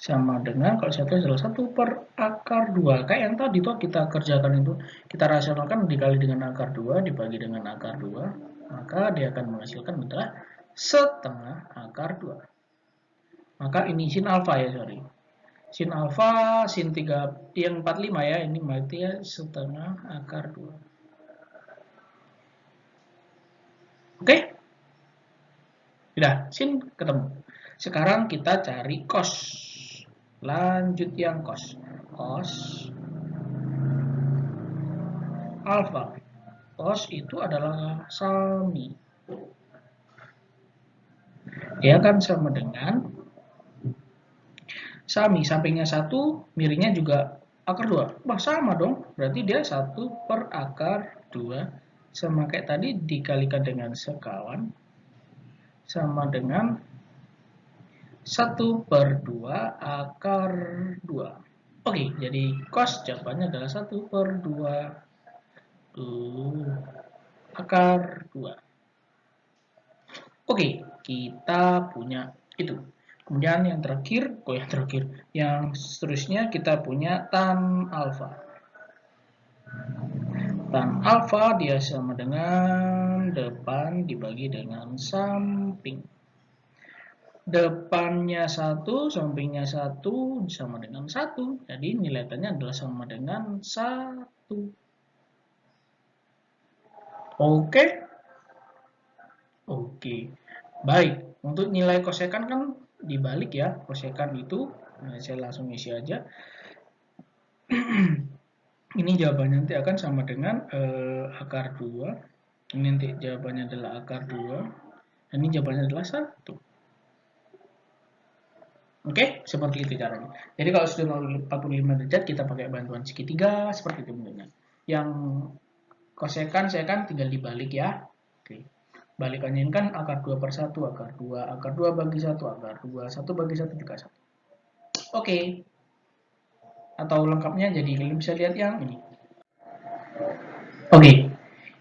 sama dengan, kalau satu adalah 1 per akar 2. Kayak yang tadi tuh kita kerjakan itu, kita rasionalkan dikali dengan akar 2 dibagi dengan akar 2, maka dia akan menghasilkan adalah setengah akar 2. Maka ini sin alfa ya, sorry. Sin alfa, sin 3, yang 45 ya, ini berarti ya setengah akar 2. Oke? Sudah, sin ketemu. Sekarang kita cari cos. Lanjut yang cos. Cos alfa. Cos itu adalah sami. Dia kan sama dengan sami, sampingnya 1, miringnya juga akar 2. Wah, sama dong. Berarti dia 1 per akar 2 sama kayak tadi dikalikan dengan sekawan sama dengan 1 per 2 akar 2. Oke, jadi cos jawabannya adalah 1 per 2 akar 2. Oke, kita punya itu. Kemudian yang terakhir, yang seterusnya kita punya tan alfa. Tan alfa dia sama dengan depan dibagi dengan samping. Depannya 1, sampingnya 1 sama dengan 1. Jadi nilai tannya adalah sama dengan 1. Oke. Baik. Untuk nilai kosekan kan dibalik ya. Kosekan itu, saya langsung isi aja. Ini jawabannya nanti akan sama dengan akar 2. Ini nanti jawabannya adalah akar 2. Dan ini jawabannya adalah 1. Oke, seperti itu caranya. Jadi kalau sudah 45 derajat, kita pakai bantuan segitiga, seperti itu bentuknya. Yang kosekan, sekan tinggal dibalik ya. Oke. Balikannya ini kan akar 2 per 1, akar 2, akar 2 bagi 1, akar 2, 1 bagi 1 juga 1. Oke. Atau lengkapnya jadi kalian bisa lihat yang ini. Oke.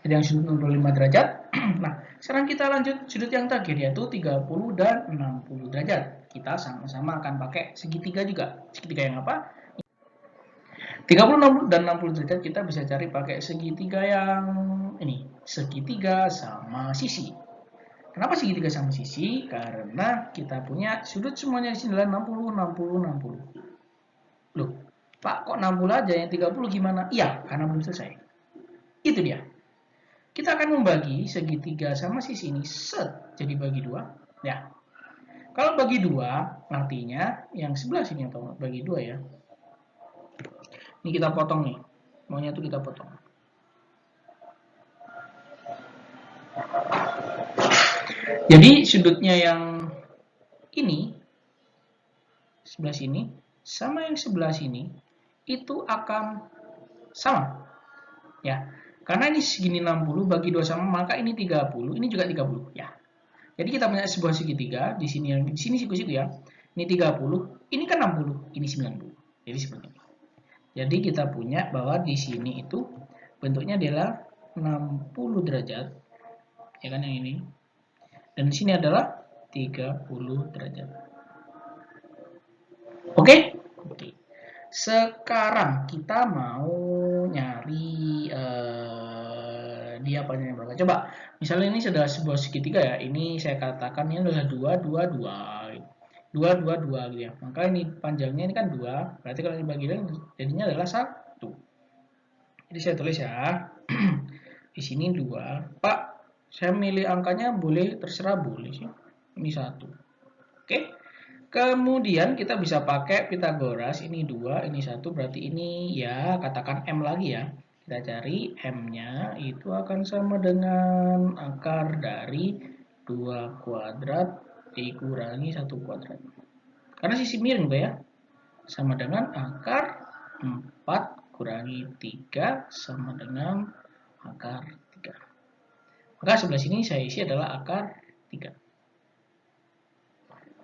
Jadi yang sudut 65 derajat. Nah, sekarang kita lanjut sudut yang terakhir yaitu 30 dan 60 derajat. Kita sama-sama akan pakai segitiga juga. Segitiga yang apa? 30 dan 60 derajat kita bisa cari pakai segitiga yang ini. Segitiga sama sisi. Kenapa segitiga sama sisi? Karena kita punya sudut semuanya di sini adalah 60, 60, 60. Loh, Pak kok 60 aja, yang 30 gimana? Iya, karena belum selesai. Itu dia. Kita akan membagi segitiga sama sisi ini set, jadi bagi 2. Ya. Kalau bagi 2, artinya yang sebelah sini atau bagi 2 ya. Ini kita potong nih. Maunya tuh kita potong. Jadi sudutnya yang ini sebelah sini sama yang sebelah sini itu akan sama. Ya. Karena ini segini 60 bagi 2 sama, maka ini 30, ini juga 30 ya. Jadi kita punya sebuah segitiga di sini, yang di sini siku-siku ya. Ini 30, ini kan 60, ini 90. Jadi seperti ini. Jadi kita punya bahwa di sini itu bentuknya adalah 60 derajat, ya kan yang ini. Dan di sini adalah 30 derajat. Oke? Oke. Sekarang kita mau nyari dia apanya berapa. Coba, misalnya ini sudah sebuah segitiga ya. Ini saya katakan ini adalah 2, 2, 2. 2, 2, 2 gitu ya. Maka ini panjangnya ini kan 2. Berarti kalau dibagi jadinya adalah 1. Jadi saya tulis ya. Di sini 2. Pak, saya milih angkanya boleh, terserah boleh sih. Ini 1. Oke. Kemudian kita bisa pakai Pitagoras, ini 2, ini 1, berarti ini ya katakan M lagi ya. Kita cari M-nya itu akan sama dengan akar dari 2 kuadrat dikurangi 1 kuadrat. Karena sisi miring Pak ya. Sama dengan akar 4 kurangi 3 sama dengan akar 3. Maka sebelah sini saya isi adalah akar 3.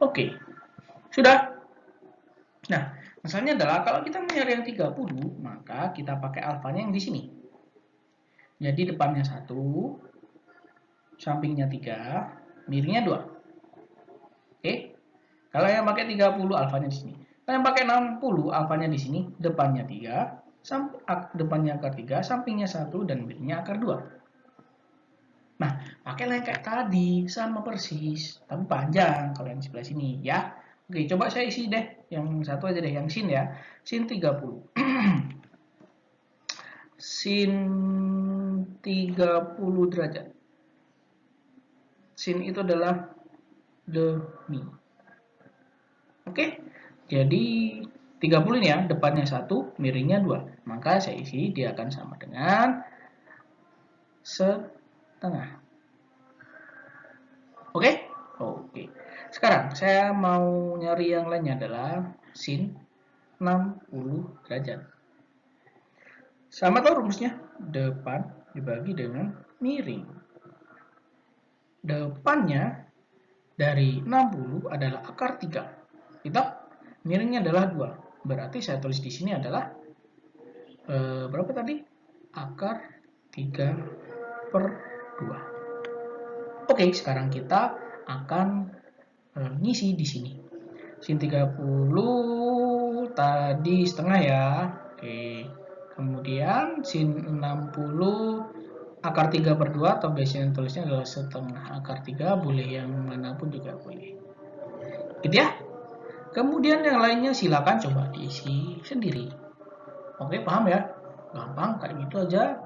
Oke. Sudah. Nah, masalahnya adalah kalau kita mencari yang 30, maka kita pakai alfanya yang di sini. Jadi depannya 1, sampingnya 3, miringnya 2. Oke. Kalau yang pakai 30, alfanya di sini. Kalau yang pakai 60, alfanya di sini, depannya 3, depannya akar 3, sampingnya 1, dan miringnya akar 2. Nah, pakailah yang kayak tadi, sama persis, tapi panjang kalau yang sebelah sini ya. Oke, coba saya isi deh, yang satu aja deh, yang sin ya, sin 30. Sin 30 derajat. Sin itu adalah demi. Oke, jadi 30 ini ya, depannya 1, miringnya 2. Maka saya isi, dia akan sama dengan setengah. Oke? Oke. Sekarang saya mau nyari yang lainnya adalah sin 60 derajat. Sama tahu rumusnya? Depan dibagi dengan miring. Depannya dari 60 adalah akar 3. Kita miringnya adalah 2. Berarti saya tulis di sini adalah berapa tadi? Akar 3 per 2. Oke, sekarang kita akan ngisi di sini. Sin 30 tadi setengah ya. Oke. Kemudian sin 60 akar 3 per 2 atau biasanya tulisnya adalah setengah akar 3, boleh yang manapun juga boleh. Gitu ya. Kemudian yang lainnya silakan coba diisi sendiri. Oke, paham ya? Gampang kayak gitu aja.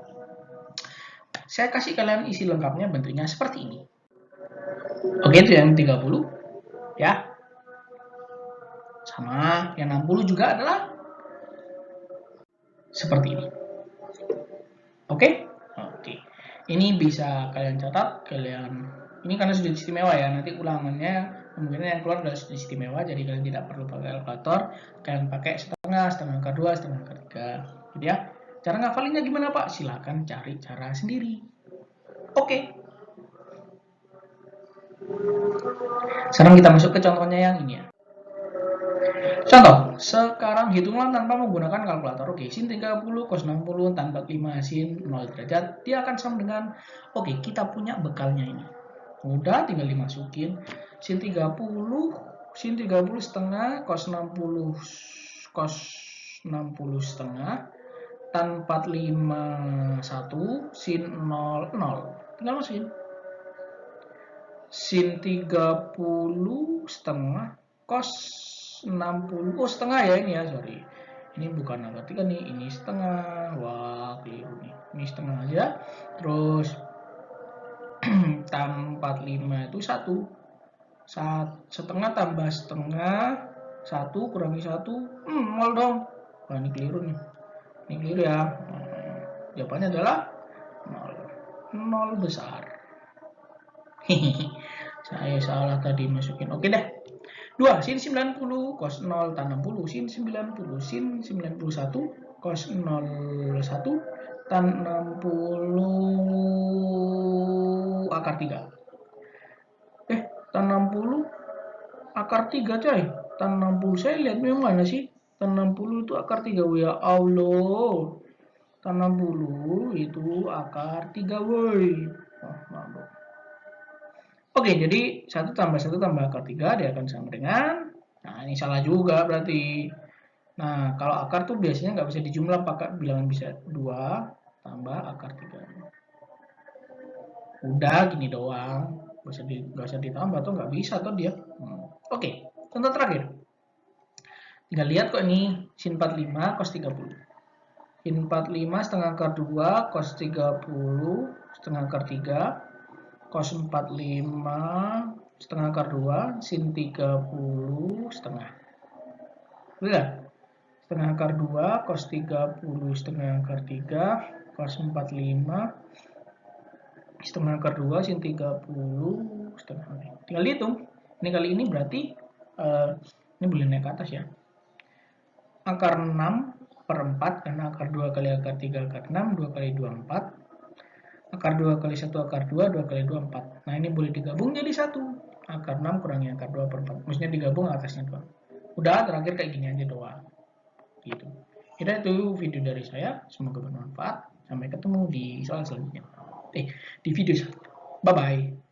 Saya kasih kalian isi lengkapnya bentuknya seperti ini. Oke, itu yang 30 ya. Sama yang 60 juga adalah seperti ini. Oke? Oke. Ini bisa kalian catat, ini karena sudah istimewa ya, nanti ulangannya kemungkinan yang keluar adalah sudah istimewa, jadi kalian tidak perlu pakai kalkulator, kalian pakai setengah akar 2, setengah akar 3. Gitu ya. Cara ngafalinnya gimana Pak? Silahkan cari cara sendiri. Oke. Sekarang kita masuk ke contohnya yang ini ya. Contoh, sekarang hitunglah tanpa menggunakan kalkulator. Oke, sin 30 cos 60 tan 45 sin 0 derajat. Dia akan sama dengan, oke, kita punya bekalnya ini. Udah, tinggal dimasukin. Sin 30 setengah cos 60 setengah tan 45 1 sin 0 0. Tinggal masukin. Sin 30 setengah cos 60, setengah ya ini ya, sorry. Ini bukan akar 3 nih, ini setengah. Wah, keliru nih. Ini setengah aja. Terus tan 45 itu 1. Setengah tambah setengah 1 kurangi 1, 0 dong. Wah, ini keliru nih. Ini keliru ya. Jawabannya adalah 0. 0 besar. Saya salah tadi masukin. Oke deh. 2. Sin 90 cos 0 tan 60 sin 90 sin 91 cos 01 tan 60 akar 3. Tan 60 akar 3 coy. Tan 60 saya lihat memang mana sih? Tan 60 itu akar 3. Ya Allah. Tanam bulu itu akar 3, woi. Oh, mabuk. Oke, jadi 1 tambah 1 tambah akar 3 dia akan sama dengan, nah ini salah juga berarti. Nah, kalau akar tuh biasanya nggak bisa dijumlah pakai bilangan bisa 2 tambah akar 3. Udah gini doang, nggak usah ditambah tuh nggak bisa tuh dia. Oke, contoh terakhir. Tinggal lihat kok ini sin 45 cos 30. Sin 45 setengah akar 2 cos 30 setengah akar 3 cos 45 setengah akar 2 sin 30 setengah. Udah? Setengah akar 2 cos 30 setengah akar 3 cos 45 setengah akar 2 sin 30 setengah. Tinggal dihitung. Ini kali ini berarti ini boleh naik ke atas ya. Akar 6 per 4 karena akar 2 kali akar 3 akar 6, 2 kali 2 4. Akar 2 kali 1 akar 2, 2 kali 2 4. Nah, ini boleh digabung jadi 1. Akar 6 kurangi akar 2 per 4. Maksudnya digabung atasnya doang. Udah, terakhir kayak gini aja doang. Gitu. Kira itu video dari saya. Semoga bermanfaat. Sampai ketemu di soal selanjutnya. Di video selanjutnya. Bye-bye.